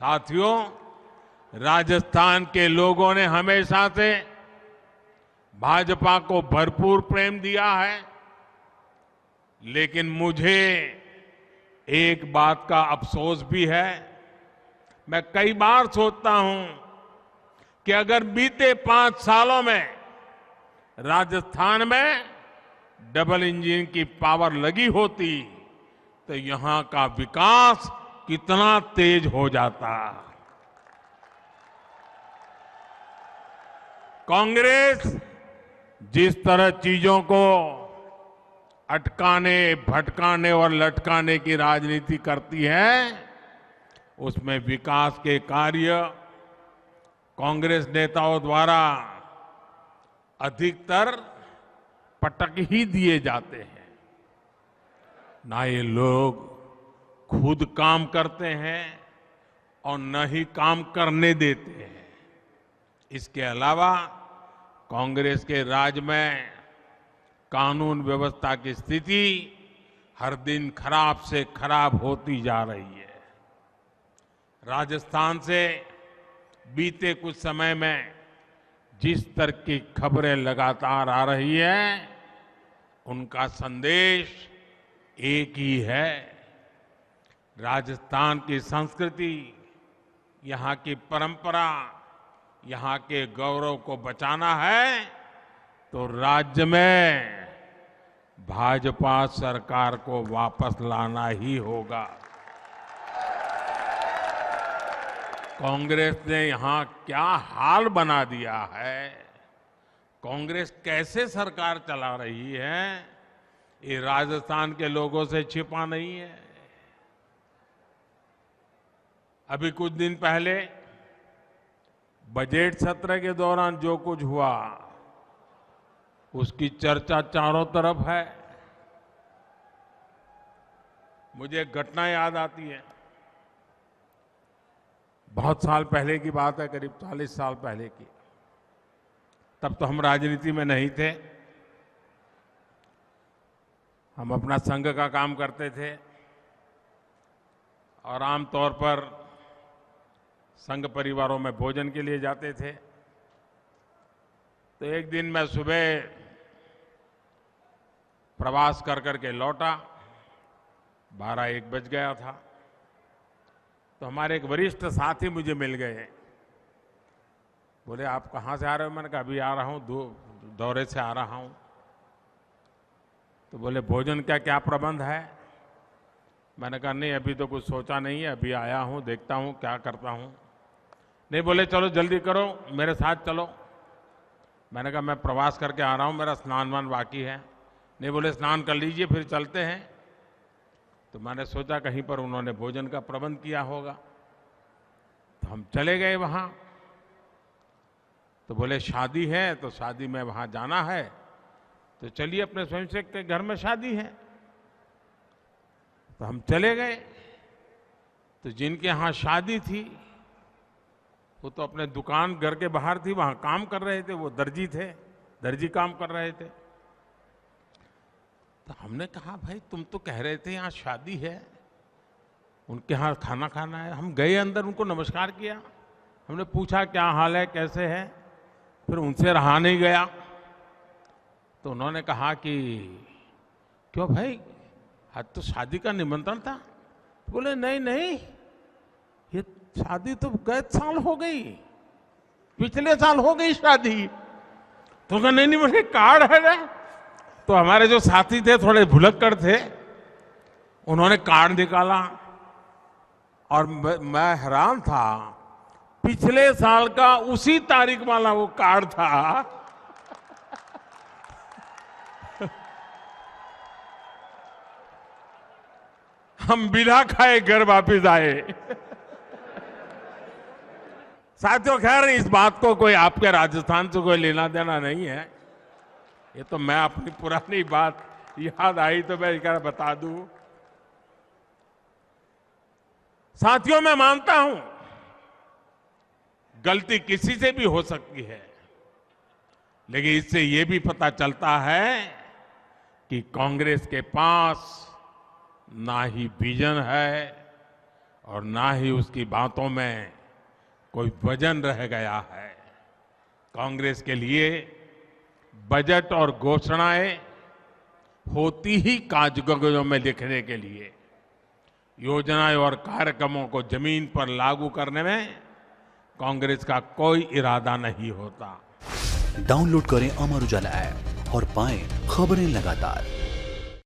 साथियों, राजस्थान के लोगों ने हमेशा से भाजपा को भरपूर प्रेम दिया है, लेकिन मुझे एक बात का अफसोस भी है। मैं कई बार सोचता हूं कि अगर बीते 5 सालों में राजस्थान में डबल इंजन की पावर लगी होती तो यहां का विकास कितना तेज हो जाता। कांग्रेस जिस तरह चीजों को अटकाने, भटकाने और लटकाने की राजनीति करती है, उसमें विकास के कार्य कांग्रेस नेताओं द्वारा अधिकतर पटक ही दिए जाते हैं। ना ये लोग खुद काम करते हैं और न ही काम करने देते हैं। इसके अलावा कांग्रेस के राज में कानून व्यवस्था की स्थिति हर दिन खराब से खराब होती जा रही है। राजस्थान से बीते कुछ समय में जिस तरह की खबरें लगातार आ रही है, उनका संदेश एक ही है। राजस्थान की संस्कृति, यहाँ की परंपरा, यहाँ के गौरव को बचाना है तो राज्य में भाजपा सरकार को वापस लाना ही होगा। कांग्रेस ने यहां क्या हाल बना दिया है, कांग्रेस कैसे सरकार चला रही है, ये राजस्थान के लोगों से छिपा नहीं है। अभी कुछ दिन पहले बजट सत्र के दौरान जो कुछ हुआ उसकी चर्चा चारों तरफ है। मुझे एक घटना याद आती है। बहुत साल पहले की बात है, करीब 40 साल पहले की। तब तो हम राजनीति में नहीं थे, हम अपना संघ का काम करते थे और आमतौर पर संघ परिवारों में भोजन के लिए जाते थे। तो एक दिन मैं सुबह प्रवास कर करके लौटा, 12-1 बज गया था। तो हमारे एक वरिष्ठ साथी मुझे मिल गए। बोले, आप कहाँ से आ रहे हो? मैंने कहा, अभी आ रहा हूँ, दौरे से आ रहा हूँ। तो बोले, भोजन का क्या प्रबंध है? मैंने कहा, नहीं अभी तो कुछ सोचा नहीं है, अभी आया हूँ, देखता हूँ क्या करता हूँ। नहीं, बोले चलो जल्दी करो, मेरे साथ चलो। मैंने कहा, मैं प्रवास करके आ रहा हूँ, मेरा स्नान वान बाकी है। नहीं, बोले स्नान कर लीजिए फिर चलते हैं। तो मैंने सोचा कहीं पर उन्होंने भोजन का प्रबंध किया होगा। तो हम चले गए वहाँ। तो बोले शादी है तो शादी में वहाँ जाना है, तो चलिए, अपने स्वयंसेवक के घर में शादी है। तो हम चले गए। तो जिनके यहाँ शादी थी वो तो अपने दुकान घर के बाहर थी, वहाँ काम कर रहे थे, वो दर्जी थे, दर्जी काम कर रहे थे। तो हमने कहा, भाई तुम तो कह रहे थे यहाँ शादी है, उनके यहाँ खाना खाना है। हम गए अंदर, उनको नमस्कार किया, हमने पूछा क्या हाल है, कैसे है। फिर उनसे रहा नहीं गया। तो उन्होंने कहा कि क्यों भाई, आज तो शादी का निमंत्रण था। बोले नहीं नहीं, ये शादी तो गए साल हो गई, पिछले साल हो गई शादी। तो कहा नहीं नहीं, मुझे कार्ड है ना। तो हमारे जो साथी थे थोड़े भुलक्कड़ थे, उन्होंने कार्ड निकाला और मैं हैरान था, पिछले साल का उसी तारीख वाला वो कार्ड था। हम बिना खाए घर वापस आए। साथियों, खैर इस बात को कोई आपके राजस्थान से कोई लेना देना नहीं है। ये तो मैं अपनी पुरानी बात याद आई तो मैं क्या बता दूं। साथियों, मैं मानता हूं गलती किसी से भी हो सकती है, लेकिन इससे ये भी पता चलता है कि कांग्रेस के पास ना ही विजन है और ना ही उसकी बातों में कोई वजन रह गया है। कांग्रेस के लिए बजट और घोषणाएं होती ही कागजों में लिखने के लिए, योजनाएं और कार्यक्रमों को जमीन पर लागू करने में कांग्रेस का कोई इरादा नहीं होता। डाउनलोड करें अमर उजाला ऐप और पाएं खबरें लगातार।